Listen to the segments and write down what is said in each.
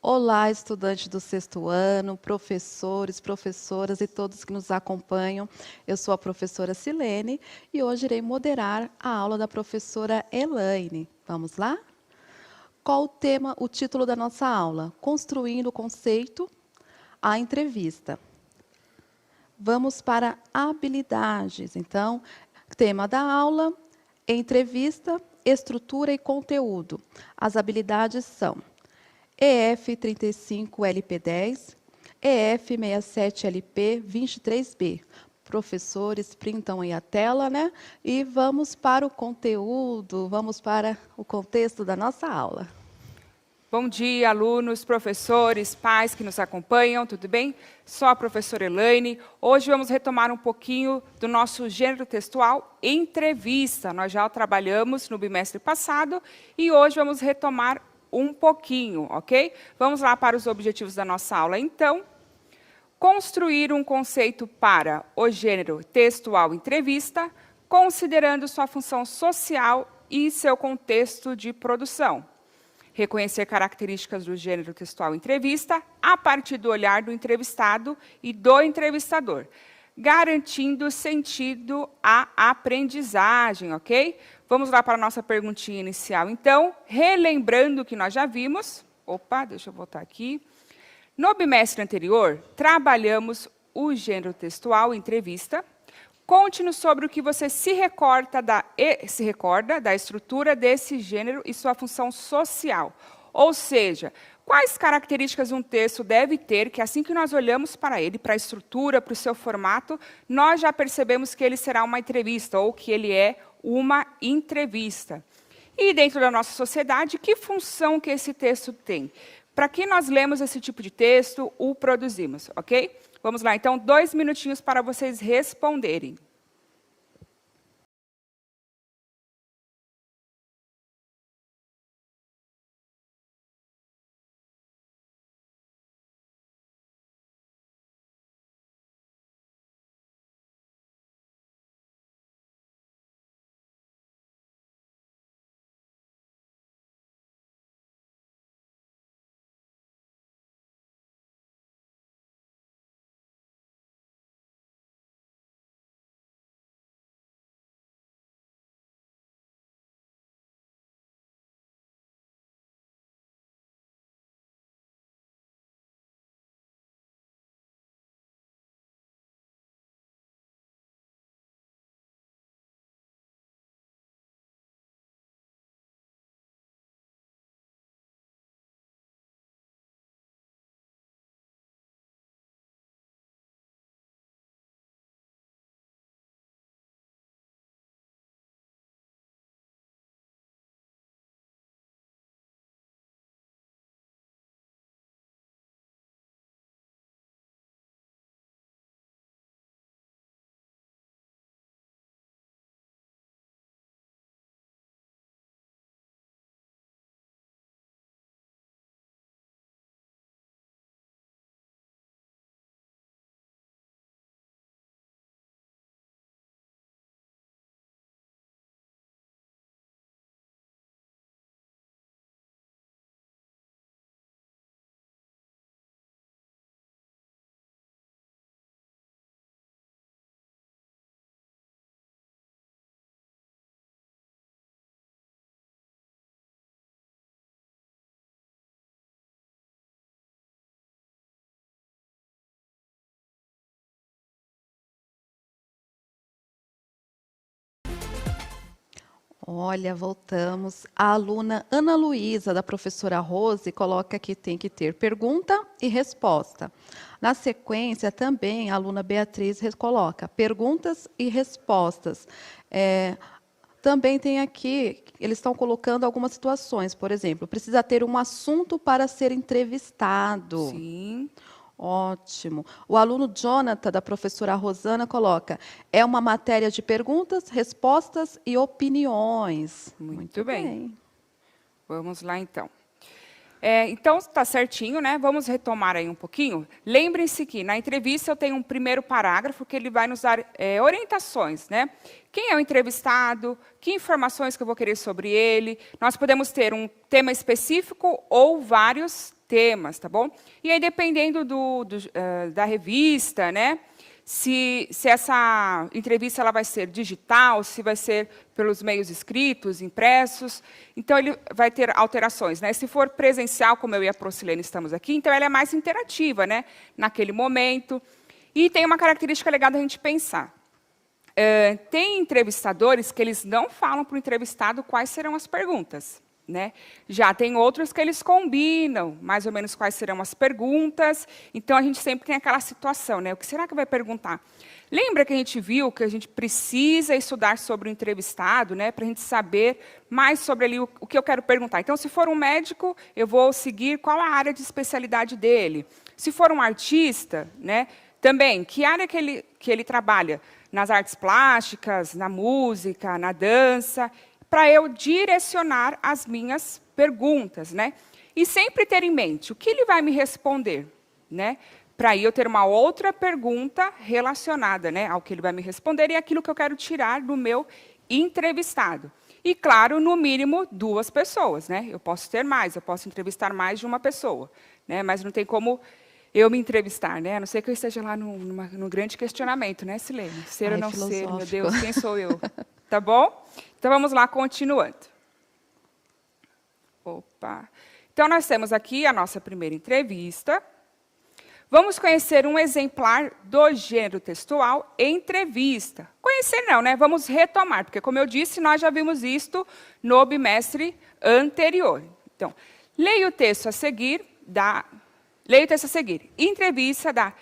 Olá, estudantes do sexto ano, professores, professoras e todos que nos acompanham. Eu sou a professora Silene e hoje irei moderar a aula da professora Elaine. Vamos lá? Qual o tema, o título da nossa aula? Construindo o conceito, a entrevista. Vamos para habilidades. Então, tema da aula, entrevista, estrutura e conteúdo. As habilidades são EF35LP10, EF67LP23B. Professores, printam aí a tela, né? E vamos para o conteúdo, vamos para o contexto da nossa aula. Bom dia, alunos, professores, pais que nos acompanham, tudo bem? Sou a professora Elaine. Hoje vamos retomar um pouquinho do nosso gênero textual, entrevista. Nós já trabalhamos no bimestre passado e hoje vamos retomar um pouquinho, ok? Vamos lá para os objetivos da nossa aula, então. Construir um conceito para o gênero textual entrevista, considerando sua função social e seu contexto de produção. Reconhecer características do gênero textual entrevista a partir do olhar do entrevistado e do entrevistador, garantindo sentido à aprendizagem, ok? Vamos lá para a nossa perguntinha inicial, então, relembrando o que nós já vimos. Opa, deixa eu voltar aqui. No bimestre anterior, trabalhamos o gênero textual entrevista. Conte-nos sobre o que você se recorda da estrutura desse gênero e sua função social. Ou seja, quais características um texto deve ter, que assim que nós olhamos para ele, para a estrutura, para o seu formato, nós já percebemos que ele será uma entrevista, ou que ele é uma entrevista. E dentro da nossa sociedade, que função que esse texto tem? Para que nós lemos esse tipo de texto, o produzimos, ok? Vamos lá, então, 2 minutinhos para vocês responderem. Olha, voltamos. A aluna Ana Luísa, da professora Rose, coloca que tem que ter pergunta e resposta. Na sequência, também a aluna Beatriz coloca perguntas e respostas. Também tem aqui, eles estão colocando algumas situações, por exemplo, precisa ter um assunto para ser entrevistado. Sim. Ótimo. O aluno Jonathan, da professora Rosana, coloca, é uma matéria de perguntas, respostas e opiniões. Muito bem. Vamos lá, então. Então, está certinho, né? Vamos retomar aí um pouquinho. Lembrem-se que na entrevista eu tenho um primeiro parágrafo que ele vai nos dar orientações, né? Quem é o entrevistado, que informações que eu vou querer sobre ele. Nós podemos ter um tema específico ou vários temas, tá bom? E aí, dependendo da revista, né? Se essa entrevista ela vai ser digital, se vai ser pelos meios escritos, impressos, então ele vai ter alterações, né? Se for presencial, como eu e a Procilene estamos aqui, então ela é mais interativa, né? Naquele momento. E tem uma característica legal da gente pensar. Tem entrevistadores que eles não falam para o entrevistado quais serão as perguntas. Né? Já tem outros que eles combinam, mais ou menos, quais serão as perguntas. Então, a gente sempre tem aquela situação, né? O que será que vai perguntar? Lembra que a gente viu que a gente precisa estudar sobre o entrevistado, né? Para a gente saber mais sobre ali o que eu quero perguntar. Então, se for um médico, eu vou seguir qual a área de especialidade dele. Se for um artista, né? Também, que área que ele trabalha? Nas artes plásticas, na música, na dança, para eu direcionar as minhas perguntas, né? E sempre ter em mente o que ele vai me responder, né? Para aí eu ter uma outra pergunta relacionada, né, ao que ele vai me responder e aquilo que eu quero tirar do meu entrevistado. E, claro, no mínimo 2 pessoas, né? Eu posso ter mais, eu posso entrevistar mais de uma pessoa, né? Mas não tem como eu me entrevistar, né? A não ser que eu esteja lá num grande questionamento, né, Silene? Ser ou não ser, meu Deus, quem sou eu? Tá bom? Então, vamos lá, continuando. Opa. Então, nós temos aqui a nossa primeira entrevista. Vamos conhecer um exemplar do gênero textual entrevista. Conhecer não, né? Vamos retomar, porque, como eu disse, nós já vimos isto no bimestre anterior. Então, leia o texto a seguir. Entrevista da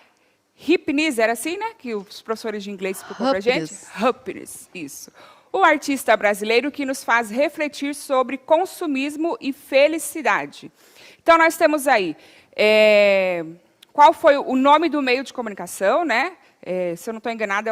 Hypnis, era assim, né? Que os professores de inglês explicam para a gente? Hypnis, isso. O artista brasileiro que nos faz refletir sobre consumismo e felicidade. Então, nós temos aí, qual foi o nome do meio de comunicação, né? Se eu não estou enganada,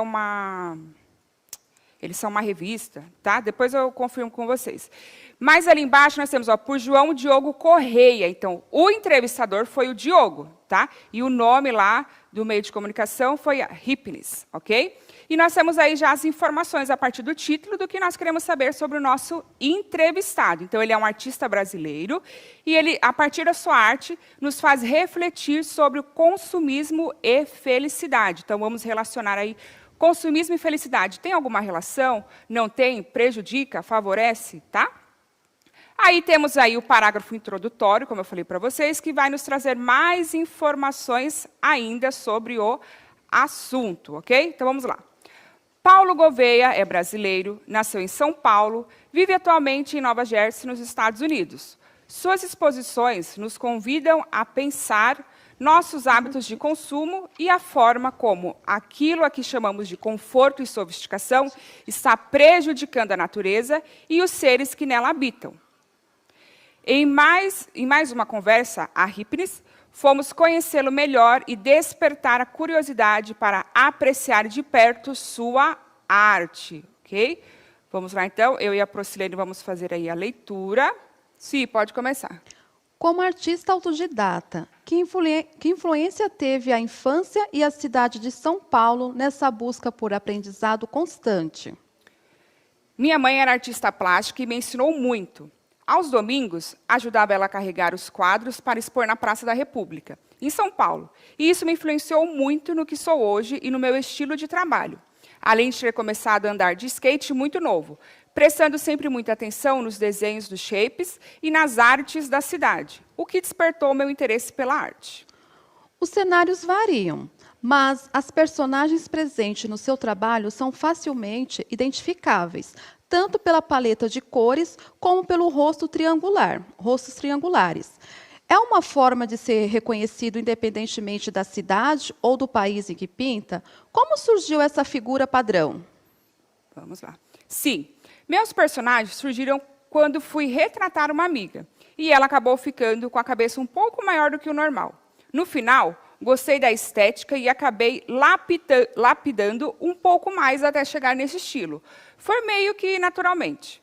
eles são uma revista, tá? Depois eu confirmo com vocês. Mas ali embaixo nós temos, por João Diogo Correia. Então, o entrevistador foi o Diogo, tá? E o nome lá do meio de comunicação foi a Hypnis, ok? E nós temos aí já as informações a partir do título do que nós queremos saber sobre o nosso entrevistado. Então, ele é um artista brasileiro e ele, a partir da sua arte, nos faz refletir sobre o consumismo e felicidade. Então, vamos relacionar aí consumismo e felicidade. Tem alguma relação? Não tem? Prejudica? Favorece? Tá? Aí temos aí o parágrafo introdutório, como eu falei para vocês, que vai nos trazer mais informações ainda sobre o assunto, ok? Então, vamos lá. Paulo Gouveia é brasileiro, nasceu em São Paulo, vive atualmente em Nova Jersey, nos Estados Unidos. Suas exposições nos convidam a pensar nossos hábitos de consumo e a forma como aquilo a que chamamos de conforto e sofisticação está prejudicando a natureza e os seres que nela habitam. Em mais uma conversa, a Hypnis, fomos conhecê-lo melhor e despertar a curiosidade para apreciar de perto sua arte. Ok? Vamos lá, então. Eu e a Procilene vamos fazer aí a leitura. Sim, pode começar. Como artista autodidata, que influência teve a infância e a cidade de São Paulo nessa busca por aprendizado constante? Minha mãe era artista plástica e me ensinou muito. Aos domingos, ajudava ela a carregar os quadros para expor na Praça da República, em São Paulo. E isso me influenciou muito no que sou hoje e no meu estilo de trabalho. Além de ter começado a andar de skate muito novo, prestando sempre muita atenção nos desenhos dos shapes e nas artes da cidade, o que despertou meu interesse pela arte. Os cenários variam, mas as personagens presentes no seu trabalho são facilmente identificáveis, tanto pela paleta de cores como pelo rostos triangulares. É uma forma de ser reconhecido independentemente da cidade ou do país em que pinta? Como surgiu essa figura padrão? Vamos lá. Sim, meus personagens surgiram quando fui retratar uma amiga, e ela acabou ficando com a cabeça um pouco maior do que o normal. No final, gostei da estética e acabei lapidando um pouco mais até chegar nesse estilo. Foi meio que naturalmente.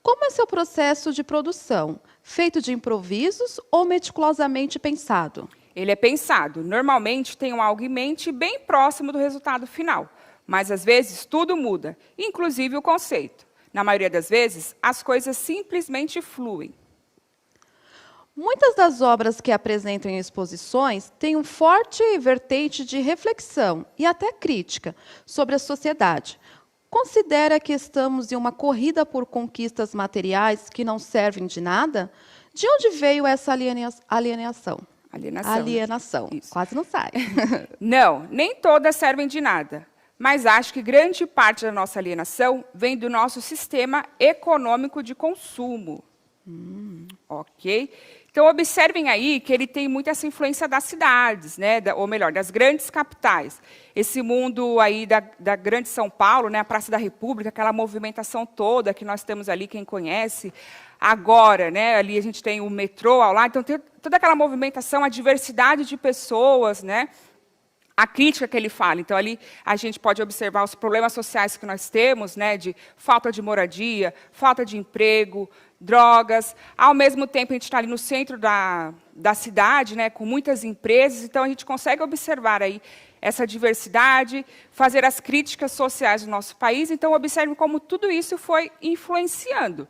Como é seu processo de produção? Feito de improvisos ou meticulosamente pensado? Ele é pensado. Normalmente tenho algo em mente bem próximo do resultado final. Mas, às vezes, tudo muda, inclusive o conceito. Na maioria das vezes, as coisas simplesmente fluem. Muitas das obras que apresentam em exposições têm um forte vertente de reflexão e até crítica sobre a sociedade. Considera que estamos em uma corrida por conquistas materiais que não servem de nada? De onde veio essa alienação? Alienação, né? Alienação. Isso. Quase não sai. Não, nem todas servem de nada. Mas acho que grande parte da nossa alienação vem do nosso sistema econômico de consumo. Ok? Então, observem aí que ele tem muito essa influência das cidades, né? Ou melhor, das grandes capitais. Esse mundo aí da grande São Paulo, né? A Praça da República, aquela movimentação toda que nós temos ali, quem conhece. Agora, né? Ali a gente tem o metrô ao lado, então tem toda aquela movimentação, a diversidade de pessoas, né? A crítica que ele fala. Então, ali a gente pode observar os problemas sociais que nós temos, né, de falta de moradia, falta de emprego, drogas. Ao mesmo tempo, a gente está ali no centro da cidade, né, com muitas empresas, então a gente consegue observar aí essa diversidade, fazer as críticas sociais do nosso país. Então, observe como tudo isso foi influenciando.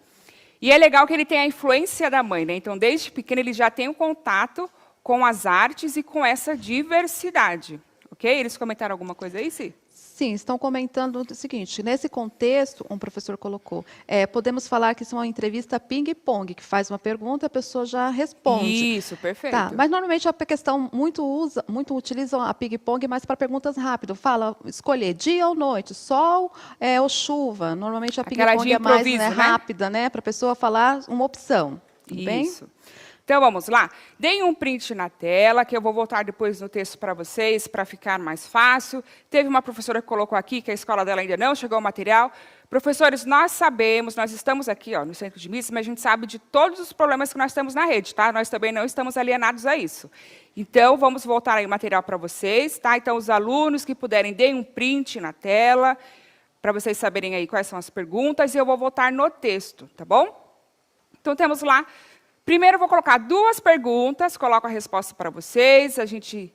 E é legal que ele tem a influência da mãe, né? Então, desde pequeno, ele já tem um contato com as artes e com essa diversidade. Ok? Eles comentaram alguma coisa aí, Sim? Sim, estão comentando o seguinte, nesse contexto, um professor colocou, podemos falar que isso é uma entrevista ping-pong, que faz uma pergunta e a pessoa já responde. Isso, perfeito. Tá, mas normalmente a questão muito utilizam a ping-pong mais para perguntas rápidas. Fala, escolher dia ou noite, sol ou chuva. Normalmente a ping-pong é mais rápida, né? Para a pessoa falar uma opção. Tudo bem? Isso. Então, vamos lá. Deem um print na tela, que eu vou voltar depois no texto para vocês, para ficar mais fácil. Teve uma professora que colocou aqui, que a escola dela ainda não chegou o material. Professores, nós sabemos, nós estamos aqui no Centro de Mísseis, mas a gente sabe de todos os problemas que nós temos na rede, tá? Nós também não estamos alienados a isso. Então, vamos voltar aí o material para vocês, tá? Então, os alunos que puderem, deem um print na tela, para vocês saberem aí quais são as perguntas, e eu vou voltar no texto, tá bom? Então, temos lá. Primeiro, eu vou colocar 2 perguntas, coloco a resposta para vocês, a gente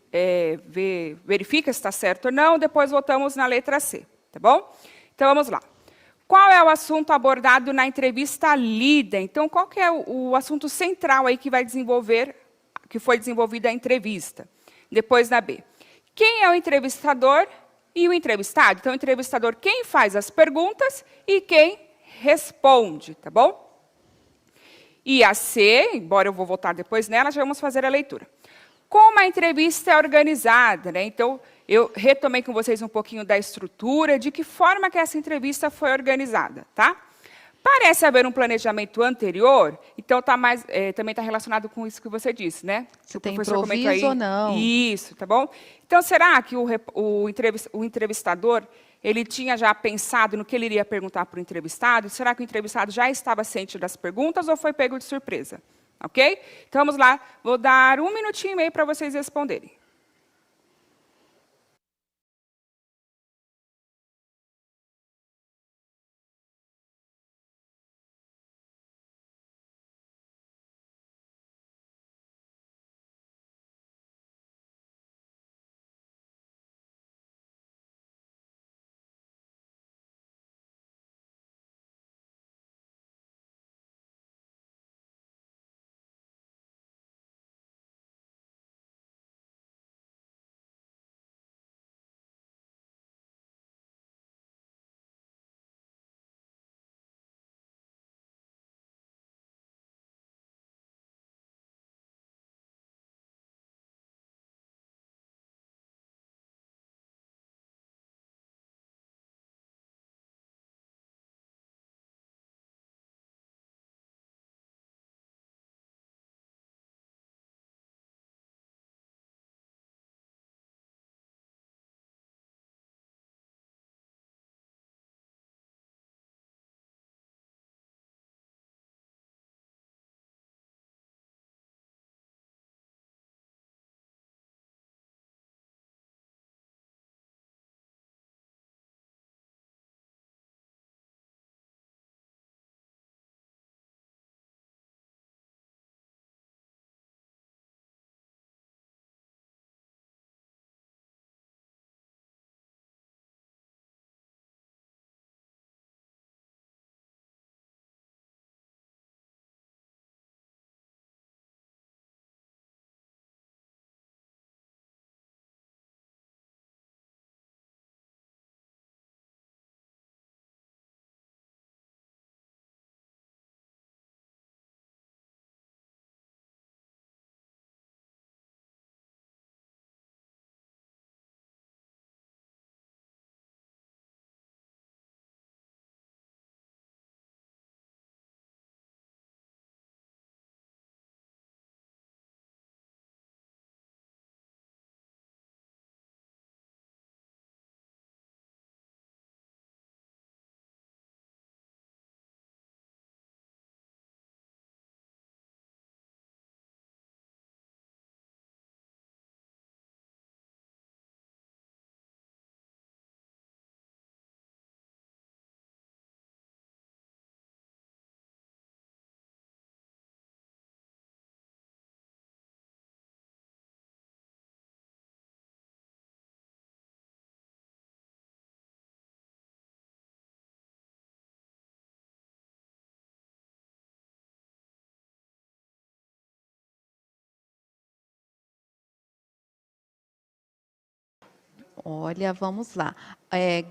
verifica se está certo ou não, depois voltamos na letra C, tá bom? Então, vamos lá. Qual é o assunto abordado na entrevista lida? Então, qual que é o assunto central aí que foi desenvolvida a entrevista? Depois, na B. Quem é o entrevistador e o entrevistado? Então, o entrevistador, quem faz as perguntas e quem responde, tá bom? E a C, embora eu vou voltar depois nela, já vamos fazer a leitura. Como a entrevista é organizada, né? Então, eu retomei com vocês um pouquinho da estrutura, de que forma que essa entrevista foi organizada, tá? Parece haver um planejamento anterior, então também está relacionado com isso que você disse, né? Se tem improviso ou não. Isso, tá bom? Então, será que o entrevistador ele tinha já pensado no que ele iria perguntar para o entrevistado? Será que o entrevistado já estava ciente das perguntas ou foi pego de surpresa? Ok? Então, vamos lá. Vou dar 1 minutinho e meio para vocês responderem. Olha, vamos lá.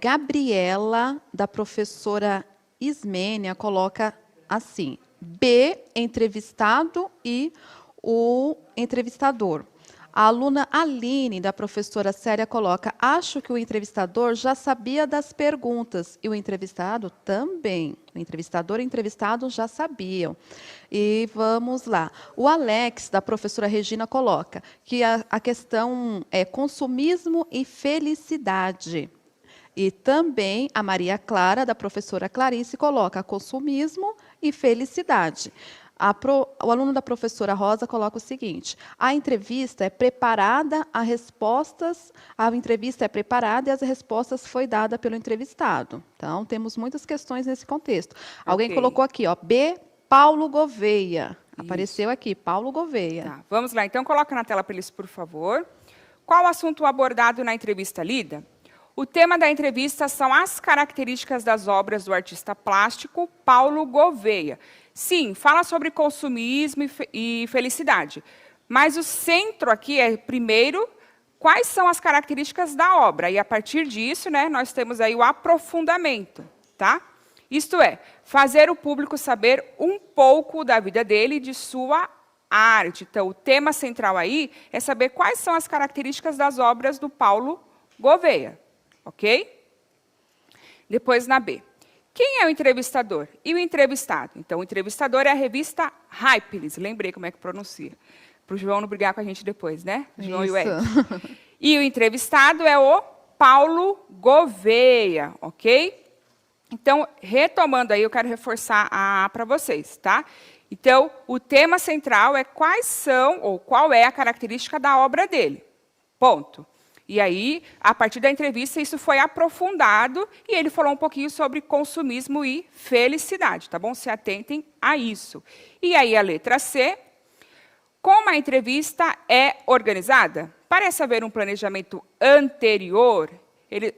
Gabriela, da professora Ismênia, coloca assim: B, entrevistado e o entrevistador. A aluna Aline, da professora Célia, coloca: acho que o entrevistador já sabia das perguntas e o entrevistado também. O entrevistador e o entrevistado já sabiam. E vamos lá. O Alex, da professora Regina, coloca que a questão é consumismo e felicidade. E também a Maria Clara, da professora Clarice, coloca consumismo e felicidade. O aluno da professora Rosa coloca o seguinte: a entrevista é preparada, a entrevista é preparada e as respostas foi dada pelo entrevistado. Então, temos muitas questões nesse contexto. Alguém colocou aqui, ó, B, Paulo Gouveia. Apareceu aqui, Paulo Gouveia. Tá, vamos lá, então coloca na tela para eles, por favor. Qual o assunto abordado na entrevista lida? O tema da entrevista são as características das obras do artista plástico Paulo Gouveia. Sim, fala sobre consumismo e felicidade. Mas o centro aqui é, primeiro, quais são as características da obra. E, a partir disso, né, nós temos aí o aprofundamento. Tá? Isto é, fazer o público saber um pouco da vida dele e de sua arte. Então, o tema central aí é saber quais são as características das obras do Paulo Gouveia. Ok? Depois, na B. Quem é o entrevistador e o entrevistado? Então, o entrevistador é a revista Hypelis. Lembrei como é que pronuncia. Para o João não brigar com a gente depois, né? O João e o Ed. E o entrevistado é o Paulo Gouveia, ok? Então, retomando aí, eu quero reforçar para vocês, tá? Então, o tema central é quais são, ou qual é a característica da obra dele. Ponto. E aí, a partir da entrevista, isso foi aprofundado e ele falou um pouquinho sobre consumismo e felicidade, tá bom? Se atentem a isso. E aí, a letra C. Como a entrevista é organizada? Parece haver um planejamento anterior.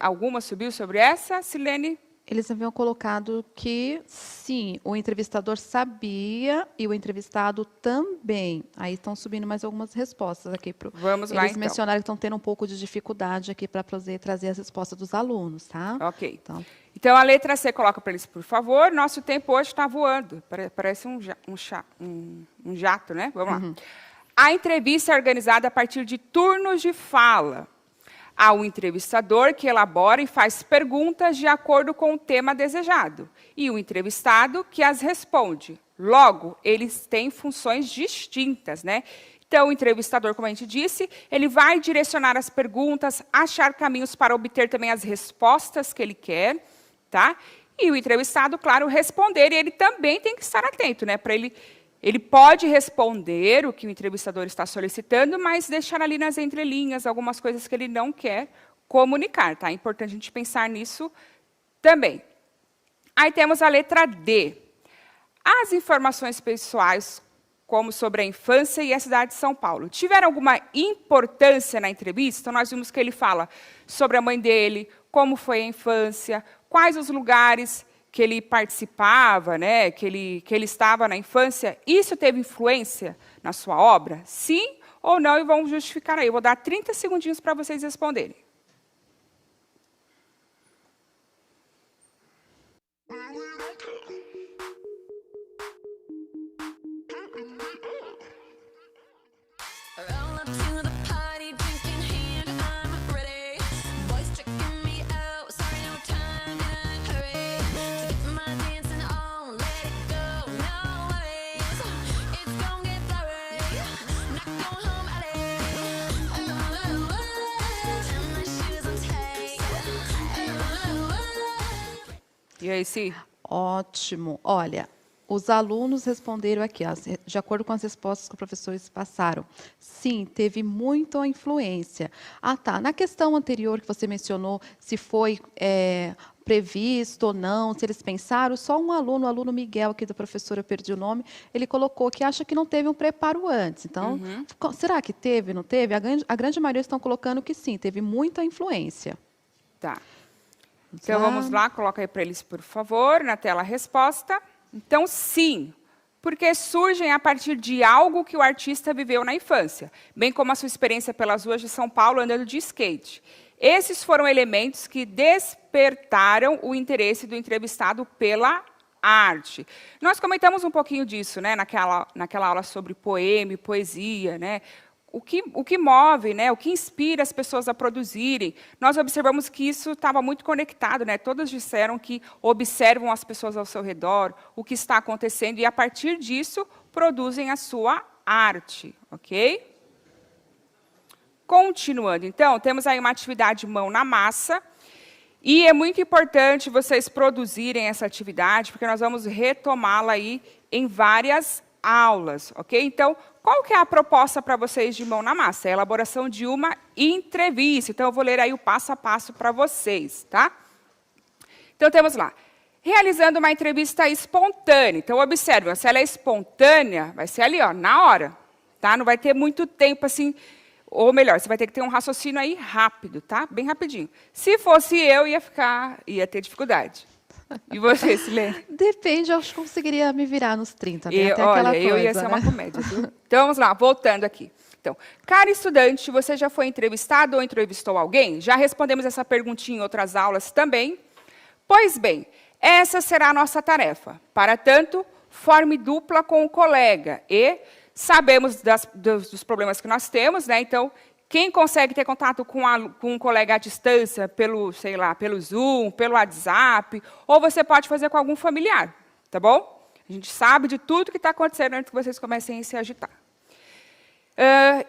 Alguma subiu sobre essa, Silene? Eles haviam colocado que, sim, o entrevistador sabia e o entrevistado também. Aí estão subindo mais algumas respostas aqui. Vamos lá, então. Eles mencionaram que estão tendo um pouco de dificuldade aqui para trazer as respostas dos alunos, tá? Ok. Então, a letra C, coloca para eles, por favor. Nosso tempo hoje está voando. Parece um jato, né? Vamos lá. A entrevista é organizada a partir de turnos de fala. Há um entrevistador que elabora e faz perguntas de acordo com o tema desejado, e o entrevistado que as responde. Logo, eles têm funções distintas, né? Então, o entrevistador, como a gente disse, ele vai direcionar as perguntas, achar caminhos para obter também as respostas que ele quer, tá? E o entrevistado, claro, responder, e ele também tem que estar atento, né? Ele pode responder o que o entrevistador está solicitando, mas deixar ali nas entrelinhas algumas coisas que ele não quer comunicar. Tá? É importante a gente pensar nisso também. Aí temos a letra D. As informações pessoais, como sobre a infância e a cidade de São Paulo, tiveram alguma importância na entrevista? Então, nós vimos que ele fala sobre a mãe dele, como foi a infância, quais os lugares que ele participava, né, que ele estava na infância. Isso teve influência na sua obra? Sim ou não? E vamos justificar aí. Eu vou dar 30 segundinhos para vocês responderem. E aí, Sim? Ótimo. Olha, os alunos responderam aqui, ó, de acordo com as respostas que os professores passaram. Sim, teve muita influência. Ah, tá. Na questão anterior que você mencionou, se foi previsto ou não, se eles pensaram, só um aluno, o aluno Miguel, aqui da professora, eu perdi o nome, ele colocou que acha que não teve um preparo antes. Então, será que teve, não teve? A grande maioria estão colocando que sim, teve muita influência. Tá. Então, vamos lá, coloca aí para eles, por favor, na tela a resposta. Então, sim, porque surgem a partir de algo que o artista viveu na infância, bem como a sua experiência pelas ruas de São Paulo andando de skate. Esses foram elementos que despertaram o interesse do entrevistado pela arte. Nós comentamos um pouquinho disso, né, naquela aula sobre poema e poesia, né? O que move, né, o que inspira as pessoas a produzirem. Nós observamos que isso estava muito conectado, né? Todas disseram que observam as pessoas ao seu redor, o que está acontecendo, e, a partir disso, produzem a sua arte. Ok? Continuando, então, temos aí uma atividade mão na massa, e é muito importante vocês produzirem essa atividade, porque nós vamos retomá-la aí em várias aulas, ok? Então, qual que é a proposta para vocês de mão na massa? É a elaboração de uma entrevista. Então, eu vou ler aí o passo a passo para vocês, tá? Então, temos lá. Realizando uma entrevista espontânea. Então, observe, se ela é espontânea, vai ser ali, ó, na hora, tá? Não vai ter muito tempo, assim, ou melhor, você vai ter que ter um raciocínio aí rápido, tá? Bem rapidinho. Se fosse eu, ia ter dificuldade. E você, Silene? Depende, eu acho que conseguiria me virar nos 30, né? Até Olha, aquela coisa, eu ia ser né? uma comédia, viu? Então, vamos lá, voltando aqui. Então, cara estudante, você já foi entrevistado ou entrevistou alguém? Já respondemos essa perguntinha em outras aulas também. Pois bem, essa será a nossa tarefa. Para tanto, forme dupla com o colega e sabemos dos problemas que nós temos, né? Então, quem consegue ter contato com um colega à distância, pelo, sei lá, pelo Zoom, pelo WhatsApp, ou você pode fazer com algum familiar, tá bom? A gente sabe de tudo que está acontecendo antes que vocês comecem a se agitar.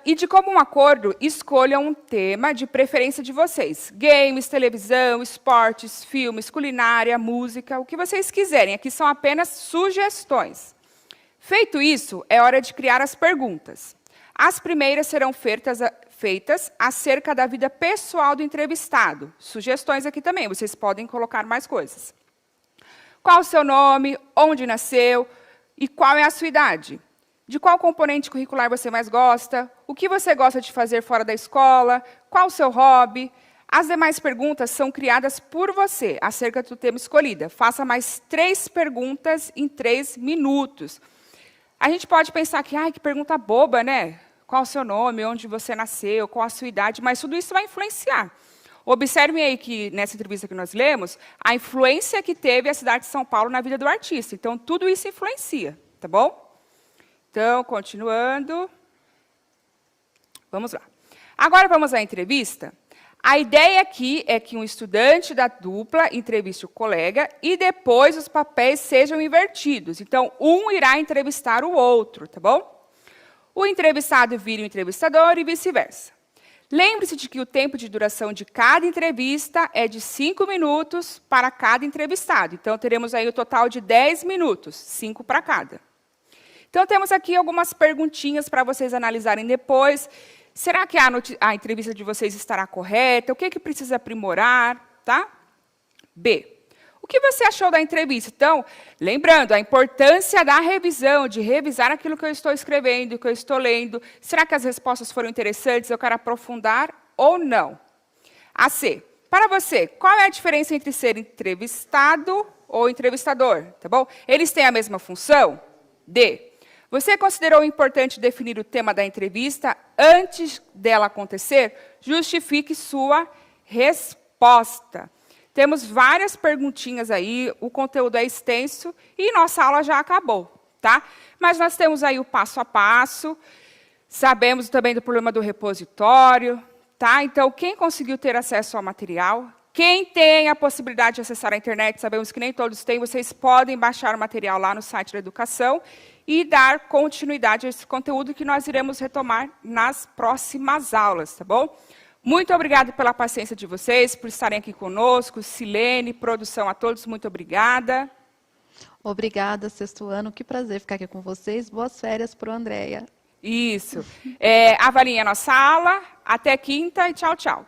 E de comum acordo, escolham um tema de preferência de vocês. Games, televisão, esportes, filmes, culinária, música, o que vocês quiserem. Aqui são apenas sugestões. Feito isso, é hora de criar as perguntas. As primeiras serão feitas acerca da vida pessoal do entrevistado. Sugestões aqui também, vocês podem colocar mais coisas. Qual o seu nome, onde nasceu e qual é a sua idade? De qual componente curricular você mais gosta? O que você gosta de fazer fora da escola? Qual o seu hobby? As demais perguntas são criadas por você, acerca do tema escolhido. Faça mais 3 perguntas em 3 minutos. A gente pode pensar que pergunta boba, né? Qual o seu nome, onde você nasceu, qual a sua idade, mas tudo isso vai influenciar. Observem aí que, nessa entrevista que nós lemos, a influência que teve a cidade de São Paulo na vida do artista. Então, tudo isso influencia, tá bom? Então, continuando. Vamos lá. Agora, vamos à entrevista. A ideia aqui é que um estudante da dupla entreviste o colega e depois os papéis sejam invertidos. Então, um irá entrevistar o outro, tá bom? O entrevistado vira o entrevistador e vice-versa. Lembre-se de que o tempo de duração de cada entrevista é de 5 minutos para cada entrevistado. Então, teremos aí o total de 10 minutos, 5 para cada. Então, temos aqui algumas perguntinhas para vocês analisarem depois. Será que a entrevista de vocês estará correta? O que precisa aprimorar? Tá? B. O que você achou da entrevista? Então, lembrando, a importância da revisão, de revisar aquilo que eu estou escrevendo, que eu estou lendo. Será que as respostas foram interessantes? Eu quero aprofundar ou não? A C. Para você, qual é a diferença entre ser entrevistado ou entrevistador? Tá bom? Eles têm a mesma função? D. Você considerou importante definir o tema da entrevista antes dela acontecer? Justifique sua resposta. Temos várias perguntinhas aí, o conteúdo é extenso e nossa aula já acabou, tá? Mas nós temos aí o passo a passo, sabemos também do problema do repositório, tá? Então, quem conseguiu ter acesso ao material, quem tem a possibilidade de acessar a internet, sabemos que nem todos têm, vocês podem baixar o material lá no site da Educação e dar continuidade a esse conteúdo que nós iremos retomar nas próximas aulas, tá bom? Muito obrigada pela paciência de vocês, por estarem aqui conosco. Silene, produção, a todos, muito obrigada. Obrigada, sexto ano. Que prazer ficar aqui com vocês. Boas férias para o Andréia. Isso. Avaliem a nossa aula. Até quinta e tchau, tchau.